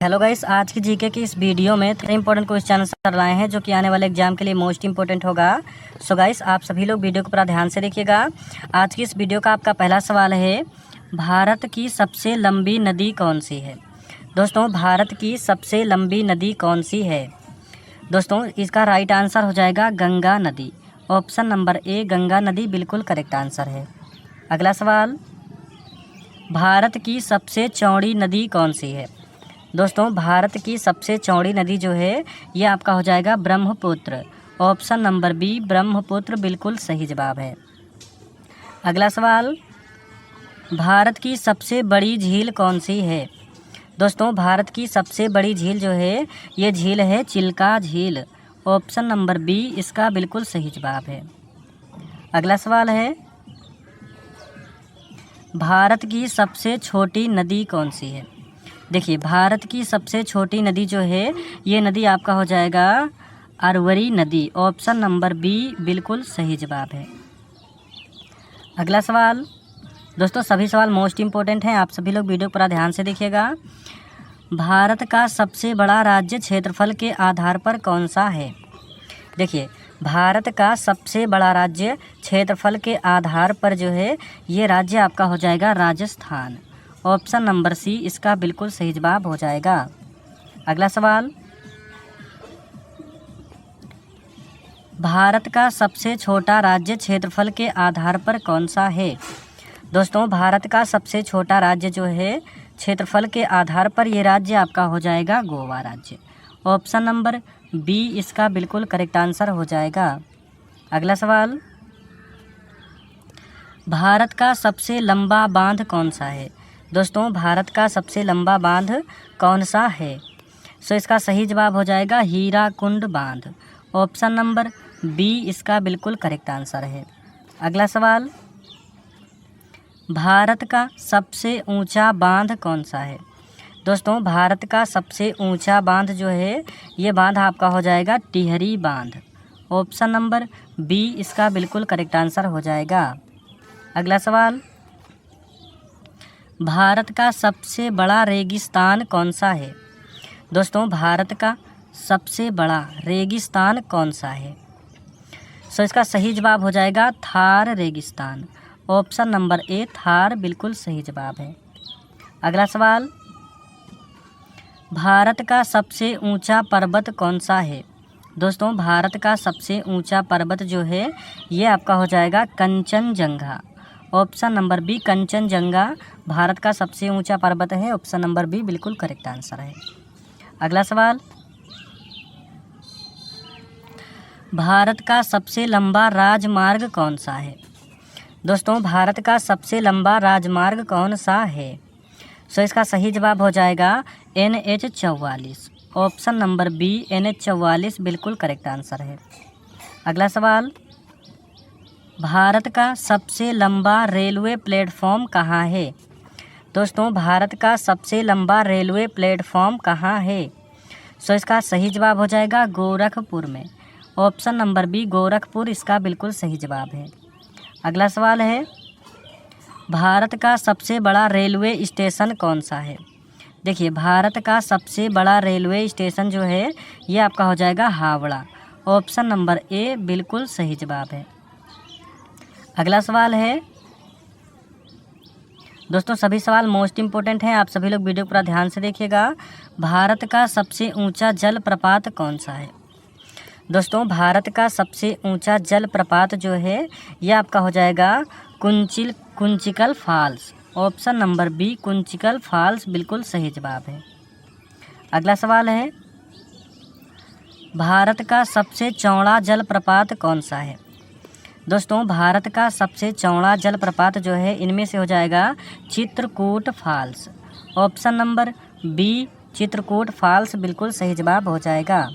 Hello guys, आज की GK की इस वीडियो में 3 इंपॉर्टेंट क्वेश्चन आंसर लाए हैं जो कि आने वाले एग्जाम के लिए मोस्ट इंपॉर्टेंट होगा। सो गाइस, आप सभी लोग वीडियो को पूरा ध्यान से देखिएगा। आज की इस वीडियो का आपका पहला सवाल है, भारत की सबसे लंबी नदी कौन सी है। दोस्तों, भारत की सबसे लंबी नदी कौन सी है। दोस्तों, इसका राइट आंसर हो जाएगा गंगा नदी। ऑप्शन नंबर ए गंगा नदी बिल्कुल करेक्ट आंसर है। अगला सवाल, भारत की सबसे चौड़ी नदी कौन सी है। दोस्तों, भारत की सबसे चौड़ी नदी जो है ये आपका हो जाएगा Brahmaputra. Option number B Brahmaputra बिल्कुल सही जवाब है। अगला सवाल, भारत की सबसे बड़ी झील कौन सी है। दोस्तों, भारत की सबसे बड़ी झील जो है ये झील है चिल्का झील। ऑप्शन नंबर बी इसका बिल्कुल सही जवाब है। अगला सवाल है, भारत की सबसे छोटी नदी कौन सी है। देखिए, भारत की सबसे छोटी नदी जो है ये नदी आपका हो जाएगा अरवरी नदी। ऑप्शन नंबर बी बिल्कुल सही जवाब है। अगला सवाल, दोस्तों सभी सवाल मोस्ट इम्पोर्टेंट हैं, आप सभी लोग वीडियो पूरा ध्यान से देखिएगा। भारत का सबसे बड़ा राज्य क्षेत्रफल के आधार पर कौन सा है। देखिए, भारत का सबसे बड़ा राज्य क्षेत्रफल के आधार पर जो है ये राज्य आपका हो जाएगा राजस्थान। ऑप्शन नंबर सी इसका बिल्कुल सही जवाब हो जाएगा। अगला सवाल, भारत का सबसे छोटा राज्य क्षेत्रफल के आधार पर कौन सा है। दोस्तों, भारत का सबसे छोटा राज्य जो है क्षेत्रफल के आधार पर ये राज्य आपका हो जाएगा गोवा राज्य। ऑप्शन नंबर बी इसका बिल्कुल करेक्ट आंसर हो जाएगा। अगला सवाल, भारत का सबसे लंबा बांध कौन सा है। दोस्तों, भारत का सबसे लंबा बांध कौन सा है। सो इसका सही जवाब हो जाएगा हीराकुंड बांध। ऑप्शन नंबर बी इसका बिल्कुल करेक्ट आंसर है। अगला सवाल, भारत का सबसे ऊंचा बांध कौन सा है। दोस्तों, भारत का सबसे ऊंचा बांध जो है ये बांध आपका हो जाएगा टिहरी बांध। ऑप्शन नंबर बी इसका बिल्कुल करेक्ट आंसर हो जाएगा। अगला सवाल, भारत का सबसे बड़ा रेगिस्तान कौन सा है। दोस्तों, भारत का सबसे बड़ा रेगिस्तान कौन सा है। सो इसका सही जवाब हो जाएगा थार रेगिस्तान। ऑप्शन नंबर ए थार बिल्कुल सही जवाब है। अगला सवाल, भारत का सबसे ऊंचा पर्वत कौन सा है। दोस्तों, भारत का सबसे ऊंचा पर्वत जो है ये आपका हो जाएगा Kanchenjunga. Option number B Kanchenjunga Bharat का सबसे ऊंचा पर्वत है। ऑप्शन नंबर बी बिल्कुल करेक्ट आंसर है। अगला सवाल, भारत का सबसे लंबा राजमार्ग कौन सा है। दोस्तों, भारत का सबसे लंबा राजमार्ग कौन सा है। सो इसका सही जवाब हो जाएगा NH 44। Option number B NH 44 बिल्कुल करेक्ट आंसर है। अगला सवाल, भारत का सबसे लंबा रेलवे प्लेटफॉर्म कहाँ है। दोस्तों, भारत का सबसे लंबा रेलवे प्लेटफॉर्म कहाँ है। सो इसका सही जवाब हो जाएगा गोरखपुर में। ऑप्शन नंबर बी गोरखपुर इसका बिल्कुल सही जवाब है। अगला सवाल है, भारत का सबसे बड़ा रेलवे स्टेशन कौन सा है। देखिए, भारत का सबसे बड़ा रेलवे स्टेशन जो है ये आपका हो जाएगा हावड़ा। ऑप्शन नंबर ए बिल्कुल सही जवाब है। अगला सवाल है, दोस्तों सभी सवाल मोस्ट इम्पोर्टेंट हैं, आप सभी लोग वीडियो पूरा ध्यान से देखिएगा। भारत का सबसे ऊंचा जलप्रपात कौन सा है। दोस्तों, भारत का सबसे ऊंचा जलप्रपात जो है ये आपका हो जाएगा Kunchikal falls. Option number B Kunchikal falls बिल्कुल सही जवाब है। अगला सवाल है, भारत का सबसे चौड़ा जलप्रपात कौन सा है। दोस्तों, भारत का सबसे चौड़ा जलप्रपात जो है इनमें से हो जाएगा Chitrakoot falls. Option number B Chitrakoot falls बिल्कुल सही जवाब हो जाएगा।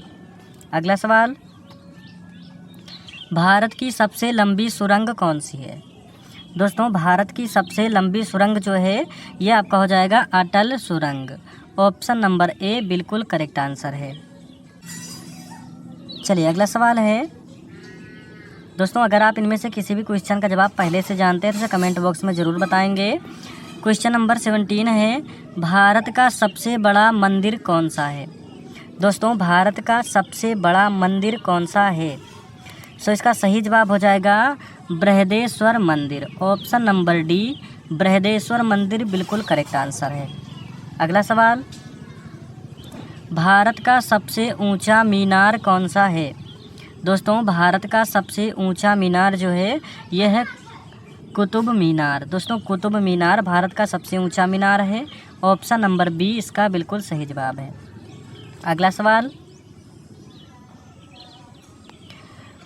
अगला सवाल, भारत की सबसे लंबी सुरंग कौन सी है। दोस्तों, भारत की सबसे लंबी सुरंग जो है ये आपका हो जाएगा अटल सुरंग। ऑप्शन नंबर ए बिल्कुल करेक्ट आंसर है। चलिए अगला सवाल है, दोस्तों अगर आप इनमें से किसी भी क्वेश्चन का जवाब पहले से जानते हैं तो कमेंट बॉक्स में ज़रूर बताएंगे। क्वेश्चन नंबर 17 है, भारत का सबसे बड़ा मंदिर कौन सा है? दोस्तों भारत का सबसे बड़ा मंदिर कौन सा है? सो इसका सही जवाब हो जाएगा बृहदेश्वर मंदिर। ऑप्शन नंबर डी, बृहदेश्वर मंदिर बिल्कुल करेक्ट आंसर है। अगला सवाल, भारत का सबसे ऊंचा मीनार कौन सा है? दोस्तों भारत का सबसे ऊंचा मीनार जो है यह है कुतुब मीनार। दोस्तों कुतुब मीनार भारत का सबसे ऊंचा मीनार है। ऑप्शन नंबर बी इसका बिल्कुल सही जवाब है। अगला सवाल,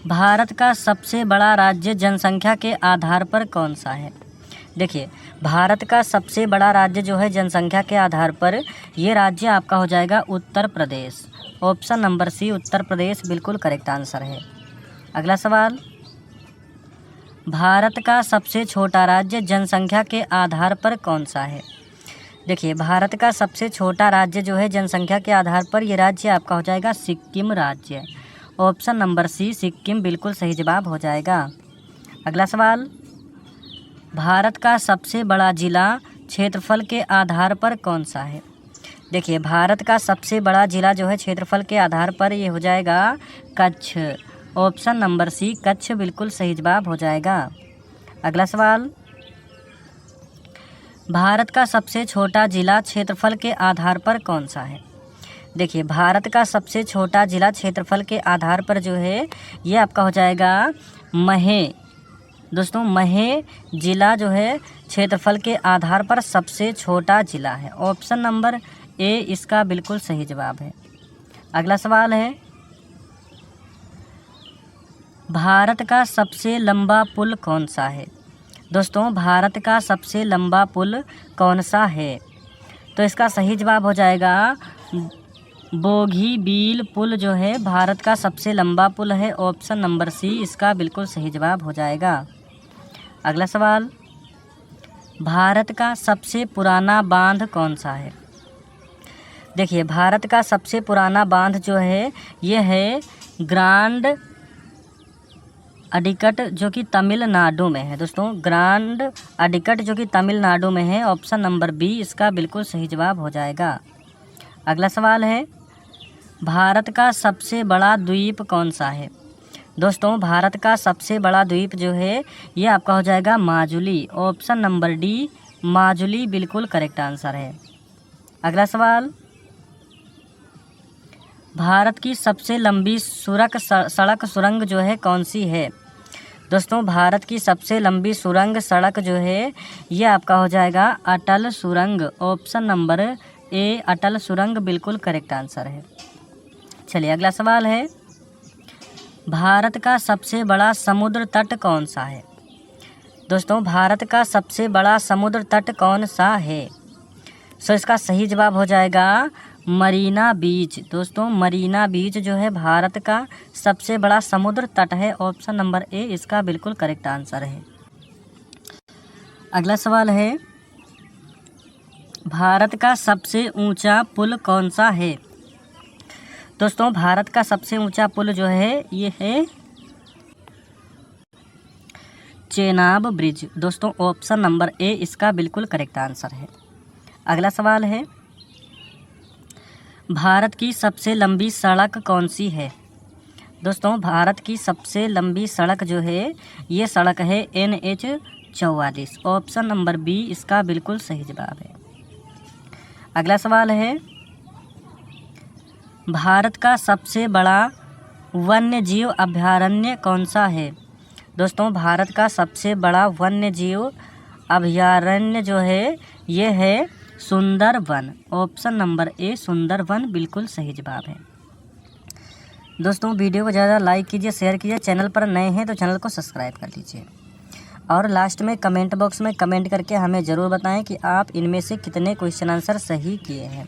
भारत का सबसे बड़ा राज्य जनसंख्या के आधार पर कौन सा है? देखिए भारत का सबसे बड़ा राज्य जो है जनसंख्या के आधार पर, ये राज्य आपका हो जाएगा उत्तर प्रदेश। ऑप्शन नंबर सी उत्तर प्रदेश बिल्कुल करेक्ट आंसर है। अगला सवाल, भारत का सबसे छोटा राज्य जनसंख्या के आधार पर कौन सा है? देखिए भारत का सबसे छोटा राज्य जो है जनसंख्या के आधार पर, ये राज्य आपका हो जाएगा सिक्किम राज्य। ऑप्शन नंबर सी सिक्किम बिल्कुल सही जवाब हो जाएगा। अगला सवाल, भारत का सबसे बड़ा जिला क्षेत्रफल के आधार पर कौन सा है? देखिए भारत का सबसे बड़ा जिला जो है क्षेत्रफल के आधार पर, ये हो जाएगा Kutch. Option number C Kutch बिल्कुल सही जवाब हो जाएगा। अगला सवाल, भारत का सबसे छोटा जिला क्षेत्रफल के आधार पर कौन सा है? देखिए भारत का सबसे छोटा जिला क्षेत्रफल के आधार पर जो है ये आपका हो जाएगा महे। दोस्तों महे जिला जो है क्षेत्रफल के आधार पर सबसे छोटा जिला है। ऑप्शन नंबर ए इसका बिल्कुल सही जवाब है। अगला सवाल है, भारत का सबसे लंबा पुल कौन सा है? दोस्तों भारत का सबसे लंबा पुल कौन सा है? तो इसका सही जवाब हो जाएगा बोगीबील पुल जो है भारत का सबसे लंबा पुल है। ऑप्शन नंबर सी इसका बिल्कुल सही जवाब हो जाएगा। अगला सवाल, भारत का सबसे पुराना बांध कौन सा है? देखिए भारत का सबसे पुराना बांध जो है ये है ग्रांड अडिकट जो कि तमिलनाडु में है। दोस्तों ग्रांड अडिकट जो कि तमिलनाडु में है। ऑप्शन नंबर बी इसका बिल्कुल सही जवाब हो जाएगा। अगला सवाल है, भारत का सबसे बड़ा द्वीप कौन सा है? दोस्तों भारत का सबसे बड़ा द्वीप जो है ये आपका हो जाएगा Majuli. Option number D Majuli बिल्कुल करेक्ट आंसर है। अगला सवाल, भारत की सबसे लंबी सड़क सुरंग जो है कौन सी है? दोस्तों भारत की सबसे लंबी सुरंग सड़क जो है ये आपका हो जाएगा अटल सुरंग। ऑप्शन नंबर ए अटल सुरंग बिल्कुल करेक्ट आंसर है। चलिए अगला सवाल है, भारत का सबसे बड़ा समुद्र तट कौन सा है? दोस्तों भारत का सबसे बड़ा समुद्र तट कौन सा है? सो इसका सही जवाब हो जाएगा मरीना बीच। दोस्तों मरीना बीच जो है भारत का सबसे बड़ा समुद्र तट है। ऑप्शन नंबर ए इसका बिल्कुल करेक्ट आंसर है। अगला सवाल है, भारत का सबसे ऊंचा पुल कौन सा है? दोस्तों भारत का सबसे ऊंचा पुल जो है ये है चेनाब ब्रिज। दोस्तों ऑप्शन नंबर ए इसका बिल्कुल करेक्ट आंसर है। अगला सवाल है, भारत की सबसे लंबी सड़क कौन सी है? दोस्तों भारत की सबसे लंबी सड़क जो है ये सड़क है NH 44। ऑप्शन नंबर बी इसका बिल्कुल सही जवाब है। अगला सवाल है, भारत का सबसे बड़ा वन्य जीव अभयारण्य कौन सा है? दोस्तों भारत का सबसे बड़ा वन्य जीव अभयारण्य जो है ये है Sundarban. Option number A Sundarban बिल्कुल सही जवाब है। दोस्तों वीडियो को ज़्यादा लाइक कीजिए, शेयर कीजिए। चैनल पर नए हैं तो चैनल को सब्सक्राइब कर लीजिए। और लास्ट में कमेंट बॉक्स में कमेंट करके हमें ज़रूर बताएं कि आप इनमें से कितने क्वेश्चन आंसर सही किए हैं।